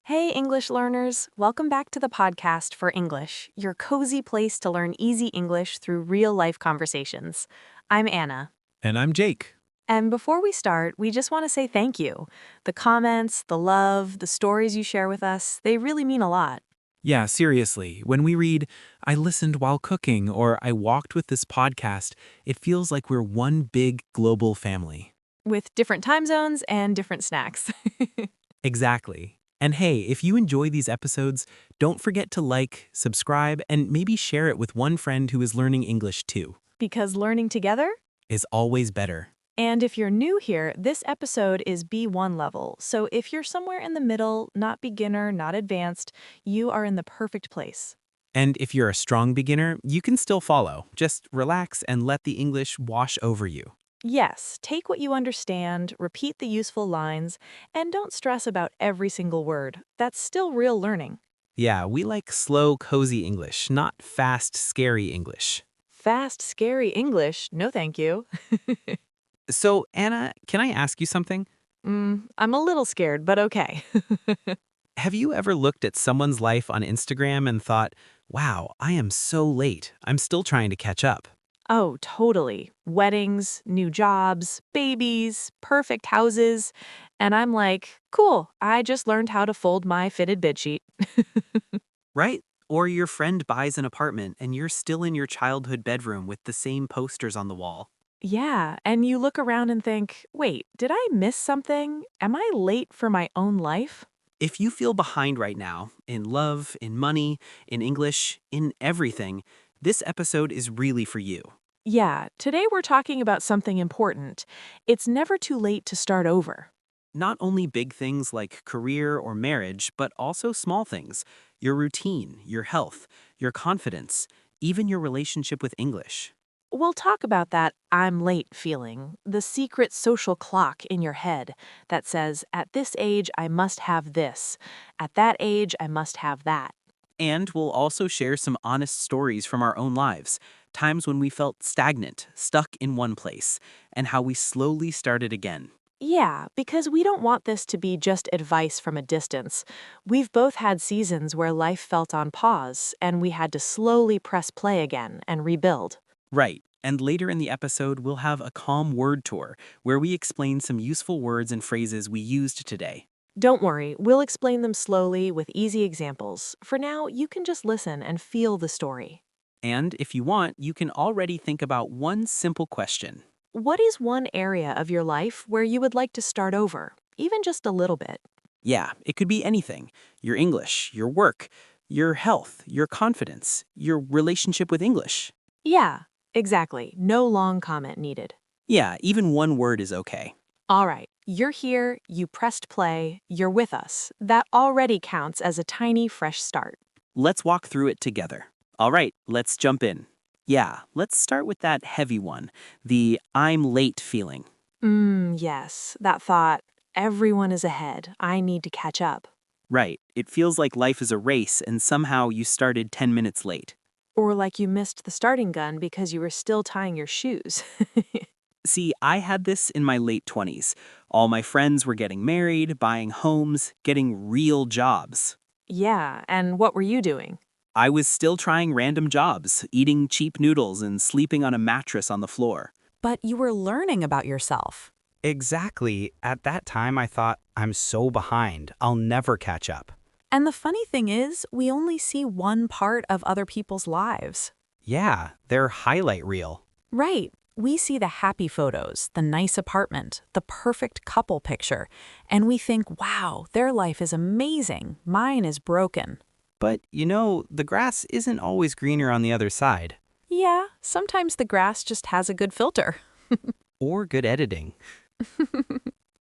Hey, English learners! Welcome back to the podcast for English, your cozy place to learn easy English through real life conversations. I'm Anna. And I'm Jake. And before we start, we just want to say thank you. The comments, the love, the stories you share with us, they really mean a lot. Yeah, seriously, when we read, I listened while cooking or I walked with this podcast, it feels like we're one big global family. With different time zones and different snacks. Exactly. And hey, if you enjoy these episodes, don't forget to like, subscribe, and maybe share it with one friend who is learning English too. Because learning together? Is always better. And if you're new here, this episode is B1 level, so if you're somewhere in the middle, not beginner, not advanced, you are in the perfect place. And if you're a strong beginner, you can still follow. Just relax and let the English wash over you. Yes, take what you understand, repeat the useful lines, and don't stress about every single word. That's still real learning. Yeah, we like slow, cozy English, not fast, scary English. Fast, scary English, no thank you. So, Anna, can I ask you something? I'm a little scared, but okay. Have you ever looked at someone's life on Instagram and thought, wow, I am so late. I'm still trying to catch up? Oh, totally. Weddings, new jobs, babies, perfect houses. And I'm like, cool, I just learned how to fold my fitted bedsheet. Right? Or your friend buys an apartment and you're still in your childhood bedroom with the same posters on the wall. Yeah, and you look around and think, wait, did I miss something? Am I late for my own life? If you feel behind right now, in love, in money, in English, in everything, this episode is really for you. Yeah, today we're talking about something important. It's never too late to start over. Not only big things like career or marriage, but also small things, your routine, your health, your confidence, even your relationship with English. We'll talk about that I'm late feeling, the secret social clock in your head that says, at this age, I must have this. At that age, I must have that. And we'll also share some honest stories from our own lives, times when we felt stagnant, stuck in one place, and how we slowly started again. Yeah, because we don't want this to be just advice from a distance. We've both had seasons where life felt on pause, and we had to slowly press play again and rebuild. Right. And later in the episode, we'll have a calm word tour where we explain some useful words and phrases we used today. Don't worry, we'll explain them slowly with easy examples. For now, you can just listen and feel the story. And if you want, you can already think about one simple question. What is one area of your life where you would like to start over, even just a little bit? Yeah, it could be anything. Your English, your work, your health, your confidence, your relationship with English. Yeah, exactly. No long comment needed. Yeah, even one word is okay. All right, you're here, you pressed play, you're with us. That already counts as a tiny, fresh start. Let's walk through it together. All right, let's jump in. Yeah, let's start with that heavy one, the I'm late feeling. Yes, that thought, everyone is ahead, I need to catch up. Right, it feels like life is a race and somehow you started 10 minutes late. Or like you missed the starting gun because you were still tying your shoes. See, I had this in my late 20s. All my friends were getting married, buying homes, getting real jobs. Yeah, and what were you doing? I was still trying random jobs, eating cheap noodles and sleeping on a mattress on the floor. But you were learning about yourself. Exactly. At that time, I thought, I'm so behind. I'll never catch up. And the funny thing is, we only see one part of other people's lives. Yeah, their highlight reel. Right. We see the happy photos, the nice apartment, the perfect couple picture, and we think, wow, their life is amazing. Mine is broken. But, the grass isn't always greener on the other side. Yeah, sometimes the grass just has a good filter. Or good editing.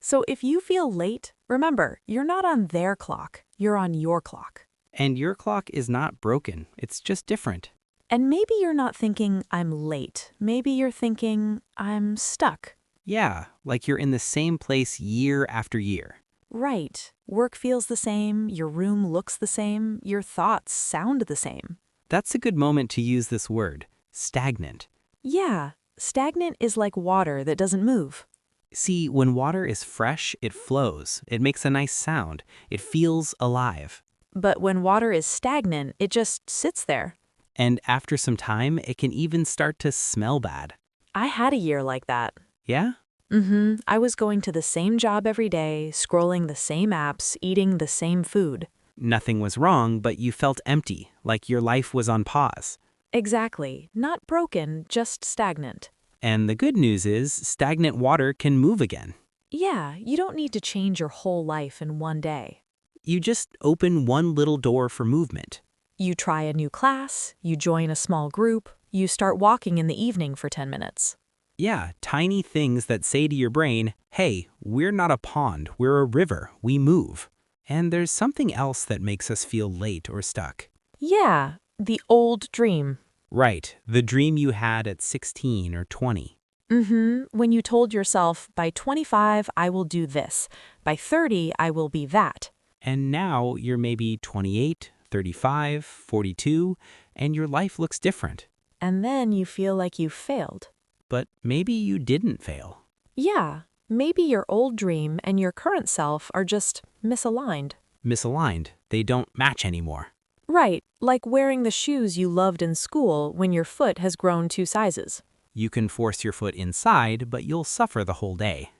So if you feel late, remember, you're not on their clock, you're on your clock. And your clock is not broken. It's just different. And maybe you're not thinking, I'm late. Maybe you're thinking, I'm stuck. Yeah, like you're in the same place year after year. Right. Work feels the same, your room looks the same, your thoughts sound the same. That's a good moment to use this word, stagnant. Yeah, stagnant is like water that doesn't move. See, when water is fresh, it flows. It makes a nice sound. It feels alive. But when water is stagnant, it just sits there. And after some time, it can even start to smell bad. I had a year like that. Yeah? I was going to the same job every day, scrolling the same apps, eating the same food. Nothing was wrong, but you felt empty, like your life was on pause. Exactly. Not broken, just stagnant. And the good news is, stagnant water can move again. Yeah, you don't need to change your whole life in one day. You just open one little door for movement. You try a new class, you join a small group, you start walking in the evening for 10 minutes. Yeah, tiny things that say to your brain, hey, we're not a pond, we're a river, we move. And there's something else that makes us feel late or stuck. Yeah, the old dream. Right, the dream you had at 16 or 20. When you told yourself, by 25, I will do this. By 30, I will be that. And now you're maybe 28, 35, 42, and your life looks different. And then you feel like you failed. But maybe you didn't fail. Yeah, maybe your old dream and your current self are just misaligned. Misaligned, they don't match anymore. Right, like wearing the shoes you loved in school when your foot has grown 2 sizes. You can force your foot inside, but you'll suffer the whole day.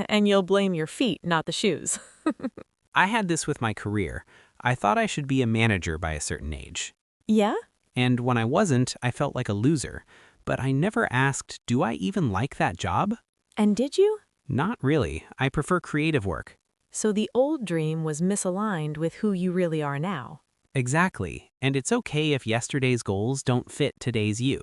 And you'll blame your feet, not the shoes. I had this with my career. I thought I should be a manager by a certain age. Yeah? And when I wasn't, I felt like a loser. But I never asked, do I even like that job? And did you? Not really. I prefer creative work. So the old dream was misaligned with who you really are now. Exactly. And it's okay if yesterday's goals don't fit today's you.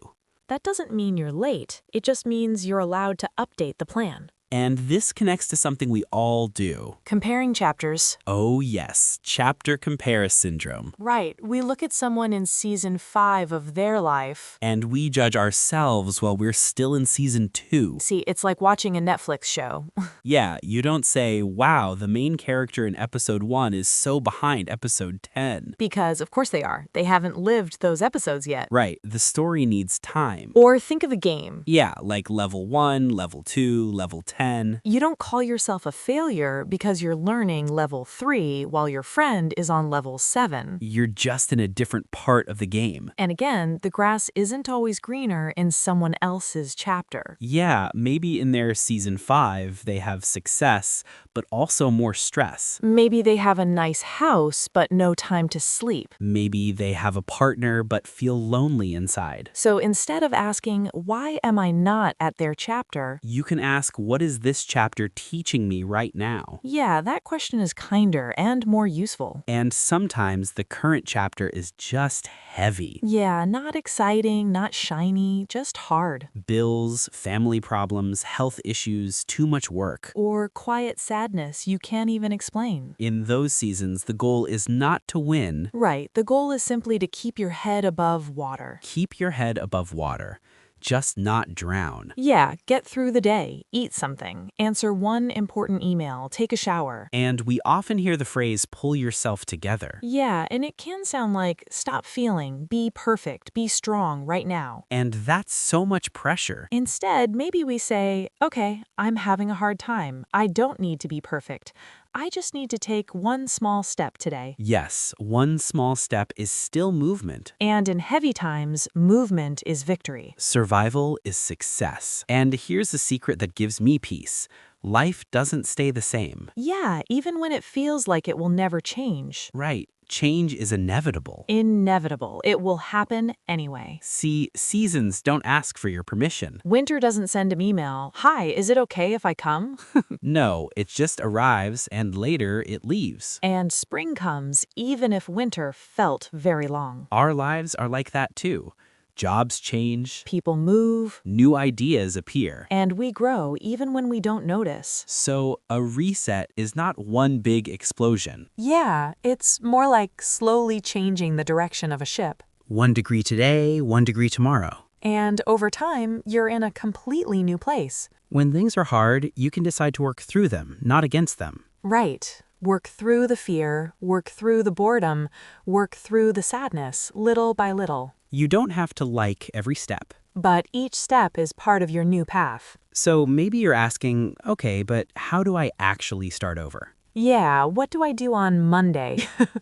That doesn't mean you're late. It just means you're allowed to update the plan. And this connects to something we all do. Comparing chapters. Oh yes, chapter compare syndrome. Right. We look at someone in season 5 of their life. And we judge ourselves while we're still in season 2. See, it's like watching a Netflix show. Yeah, you don't say, wow, the main character in episode 1 is so behind episode 10. Because, of course they are. They haven't lived those episodes yet. Right, the story needs time. Or think of a game. Yeah, like level 1, level 2, level 10. You don't call yourself a failure because you're learning level 3 while your friend is on level 7. You're just in a different part of the game. And again, the grass isn't always greener in someone else's chapter. Yeah, maybe in their season 5 they have success, but also more stress. Maybe they have a nice house, but no time to sleep. Maybe they have a partner but feel lonely inside. So instead of asking, why am I not at their chapter? You can ask, what is this chapter teaching me right now? Yeah, that question is kinder and more useful. And sometimes the current chapter is just heavy. Yeah, not exciting, not shiny, just hard. Bills, family problems, health issues, too much work. Or quiet sadness you can't even explain. In those seasons, the goal is not to win. Right, the goal is simply to keep your head above water. Keep your head above water. Just not drown. Yeah, get through the day, eat something, answer one important email, take a shower. And we often hear the phrase, pull yourself together. Yeah, and it can sound like, stop feeling, be perfect, be strong right now. And that's so much pressure. Instead, maybe we say, okay, I'm having a hard time. I don't need to be perfect. I just need to take one small step today. Yes, one small step is still movement. And in heavy times, movement is victory. Survival is success. And here's the secret that gives me peace. Life doesn't stay the same. Yeah, even when it feels like it will never change. Right. Change is inevitable. Inevitable. It will happen anyway. See, seasons don't ask for your permission. Winter doesn't send an email, hi, is it okay if I come? No, it just arrives and later it leaves. And spring comes even if winter felt very long. Our lives are like that too. Jobs change, People move, new ideas appear. and we grow even when we don't notice. So a reset is not one big explosion. Yeah, it's more like slowly changing the direction of a ship. 1 degree today, 1 degree tomorrow. And over time, you're in a completely new place. When things are hard, you can decide to work through them, not against them. Right. Work through the fear, work through the boredom, work through the sadness, little by little. You don't have to like every step. But each step is part of your new path. So maybe you're asking, okay, but how do I actually start over? Yeah, what do I do on Monday?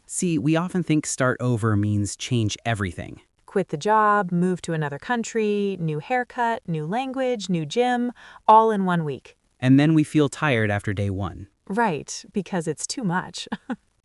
See, we often think start over means change everything. Quit the job, move to another country, new haircut, new language, new gym, all in 1 week. And then we feel tired after day one. Right, because it's too much.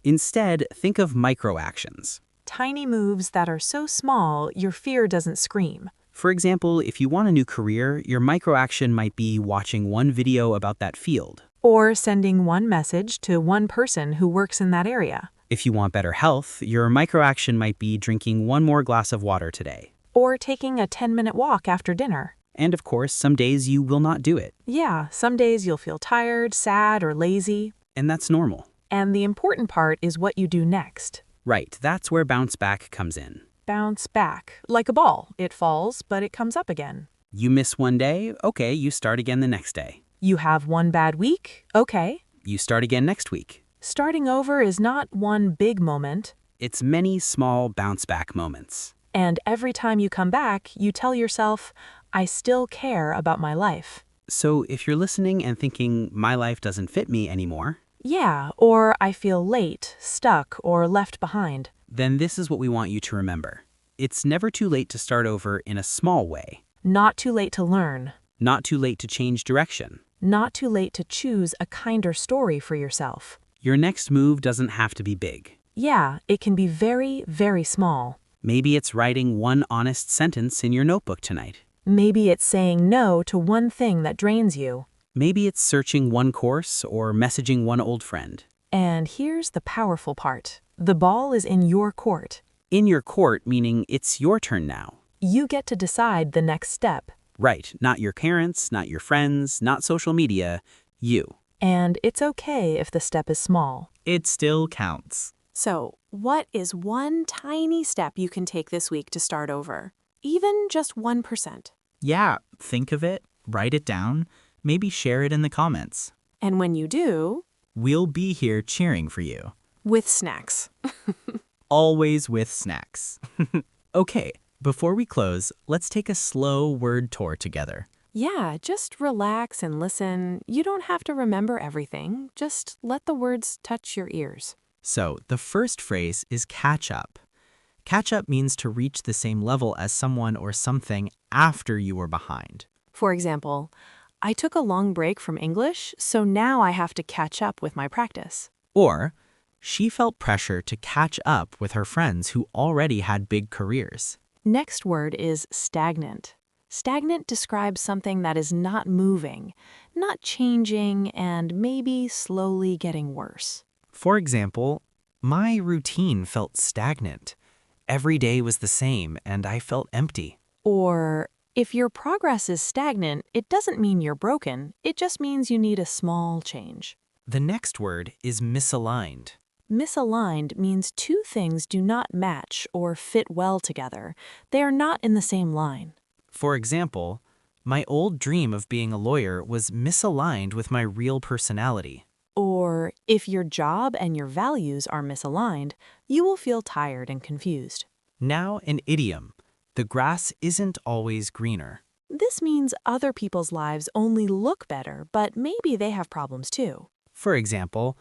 Instead, think of micro actions. Tiny moves that are so small your fear doesn't scream. For example, if you want a new career, your micro action might be watching one video about that field. Or sending one message to one person who works in that area. If you want better health, your micro action might be drinking one more glass of water today. Or taking a 10-minute walk after dinner. And of course, some days you will not do it. Yeah, some days you'll feel tired, sad, or lazy. And that's normal. And the important part is what you do next. Right, that's where bounce back comes in. Bounce back. Like a ball. It falls, but it comes up again. You miss one day, okay, you start again the next day. You have one bad week? Okay. You start again next week. Starting over is not one big moment. It's many small bounce back moments. And every time you come back, you tell yourself, I still care about my life. So if you're listening and thinking, my life doesn't fit me anymore, Yeah, or I feel late, stuck, or left behind. then this is what we want you to remember. It's never too late to start over in a small way. Not too late to learn. Not too late to change direction. Not too late to choose a kinder story for yourself. Your next move doesn't have to be big. Yeah, it can be very, very small. Maybe it's writing one honest sentence in your notebook tonight. Maybe it's saying no to one thing that drains you. Maybe it's searching one course or messaging one old friend. And here's the powerful part. The ball is in your court. In your court, meaning it's your turn now. You get to decide the next step. Right, not your parents, not your friends, not social media, you. And it's okay if the step is small. It still counts. So, what is one tiny step you can take this week to start over? Even just 1%. Yeah, think of it, write it down, maybe share it in the comments. And when you do, We'll be here cheering for you. with snacks. Always with snacks. Okay, before we close, let's take a slow word tour together. Yeah, just relax and listen. You don't have to remember everything. Just let the words touch your ears. So, the first phrase is catch up. Catch up means to reach the same level as someone or something after you were behind. For example, I took a long break from English, so now I have to catch up with my practice. Or, she felt pressure to catch up with her friends who already had big careers. Next word is stagnant. Stagnant describes something that is not moving, not changing, and maybe slowly getting worse. For example, my routine felt stagnant. Every day was the same, and I felt empty. Or, if your progress is stagnant, it doesn't mean you're broken, it just means you need a small change. The next word is misaligned. Misaligned means two things do not match or fit well together. They are not in the same line. For example, my old dream of being a lawyer was misaligned with my real personality. Or, if your job and your values are misaligned, you will feel tired and confused. Now an idiom. The grass isn't always greener. This means other people's lives only look better, but maybe they have problems too. For example,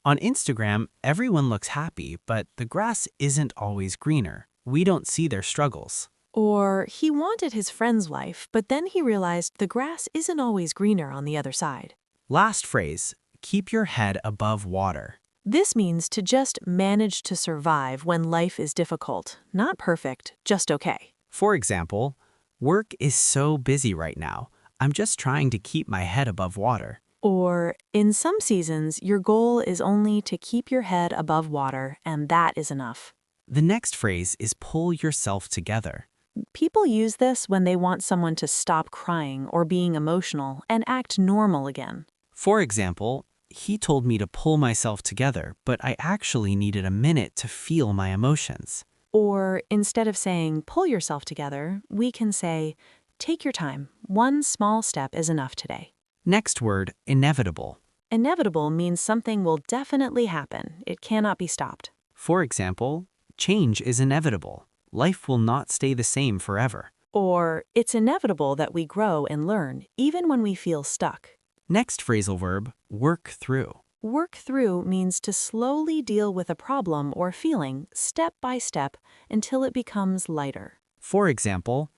on Instagram, everyone looks happy, but the grass isn't always greener. We don't see their struggles. Or, he wanted his friend's life, but then he realized the grass isn't always greener on the other side. Last phrase, keep your head above water. This means to just manage to survive when life is difficult. Not perfect, just okay. For example, work is so busy right now. I'm just trying to keep my head above water. Or, in some seasons, your goal is only to keep your head above water, and that is enough. The next phrase is pull yourself together. People use this when they want someone to stop crying or being emotional and act normal again. For example, he told me to pull myself together, but I actually needed a minute to feel my emotions. Or, instead of saying, pull yourself together, we can say, take your time. One small step is enough today. Next word, inevitable. Inevitable means something will definitely happen. It cannot be stopped. For example, change is inevitable. Life will not stay the same forever. Or, it's inevitable that we grow and learn, even when we feel stuck. Next phrasal verb, work through. Work through means to slowly deal with a problem or feeling step by step until it becomes lighter. For example,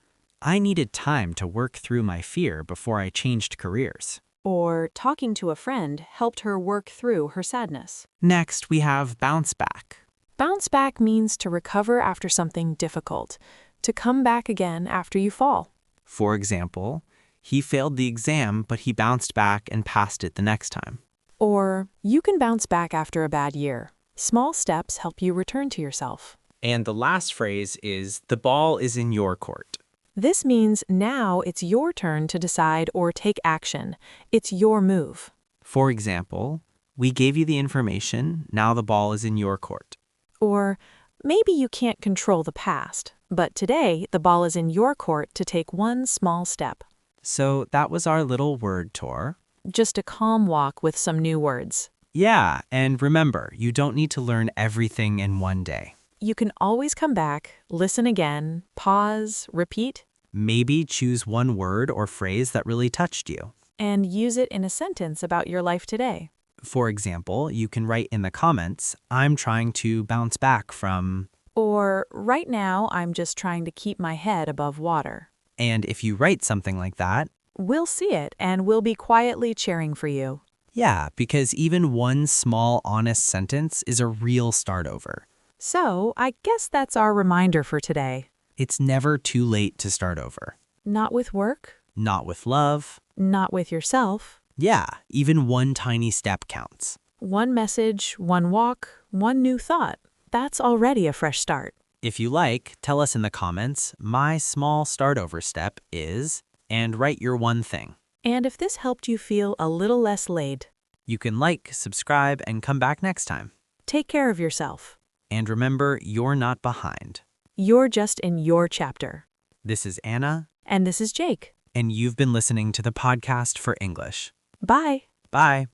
I needed time to work through my fear before I changed careers. Or, talking to a friend helped her work through her sadness. Next, we have bounce back. Bounce back means to recover after something difficult, to come back again after you fall. For example, he failed the exam, but he bounced back and passed it the next time. Or, you can bounce back after a bad year. Small steps help you return to yourself. And the last phrase is, the ball is in your court. This means now it's your turn to decide or take action. It's your move. For example, we gave you the information, now the ball is in your court. Or, maybe you can't control the past, but today the ball is in your court to take one small step. So that was our little word tour. Just a calm walk with some new words. Yeah, and remember, you don't need to learn everything in one day. You can always come back, listen again, pause, repeat, Maybe choose one word or phrase that really touched you. and use it in a sentence about your life today. For example, you can write in the comments, I'm trying to bounce back from, Or, right now I'm just trying to keep my head above water. and if you write something like that, We'll see it and we'll be quietly cheering for you. yeah, because even one small, honest sentence is a real start over. So, I guess that's our reminder for today. It's never too late to start over. Not with work, Not with love. not with yourself. Yeah, even one tiny step counts. One message, one walk, one new thought. That's already a fresh start. If you like, tell us in the comments, my small start over step is, and write your one thing. And if this helped you feel a little less late, You can like, subscribe, and come back next time. take care of yourself. And remember, you're not behind. You're just in your chapter. This is Anna, And this is Jake. and you've been listening to the podcast for English. Bye. Bye.